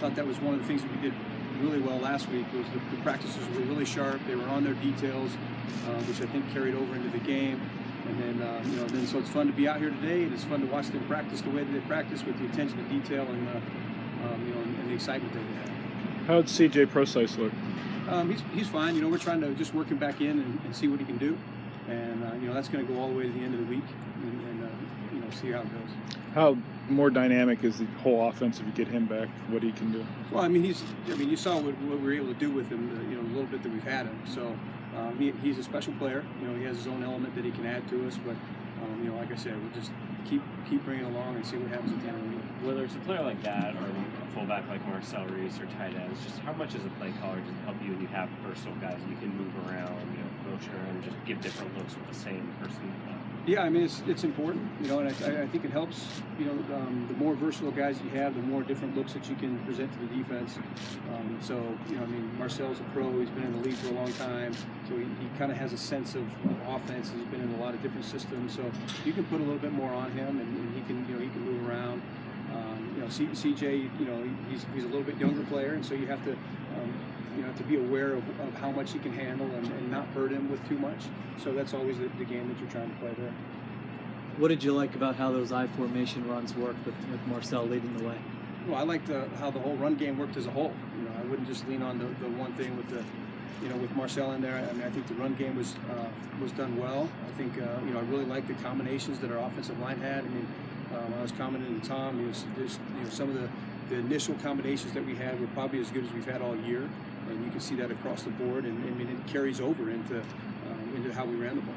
thought that was one of the things that we did really well last week. Was the practices were really sharp. They were on their details, which I think carried over into the game. And then so it's fun to be out here today, and it's fun to watch them practice the way that they practice, with the attention to detail and and the excitement that they have. How'd CJ Prosise look? He's fine. We're trying to just work him back in and see what he can do, and that's going to go all the way to the end of the week, and see how it goes. How more dynamic is the whole offense if you get him back? What he can do? Well, you saw what we were able to do with him, a little bit that we've had him. So he's a special player. He has his own element that he can add to us. But like I said, we'll just keep bringing along and see what happens at the end of the week. Whether it's a player like that or a fullback like Marcel Reece or tight ends, just how much as a play caller does it help you when you have versatile guys you can move around, motion around, and just give different looks with the same person? Yeah, it's important, and I think it helps. The more versatile guys you have, the more different looks that you can present to the defense. Marcel's a pro. He's been in the league for a long time, so he kind of has a sense of offense. He's been in a lot of different systems, so you can put a little bit more on him, and he can move around. CJ, he's a little bit younger player, and so you have to. To be aware of how much he can handle and not hurt him with too much. So that's always the game that you're trying to play there. What did you like about how those I formation runs worked with Marcel leading the way? Well, I liked how the whole run game worked as a whole. I wouldn't just lean on the one thing with with Marcel in there. I think the run game was done well. I think I really liked the combinations that our offensive line had. I was commenting to Tom. Some of the initial combinations that we had were probably as good as we've had all year, and you can see that across the board. And it carries over into how we ran the ball.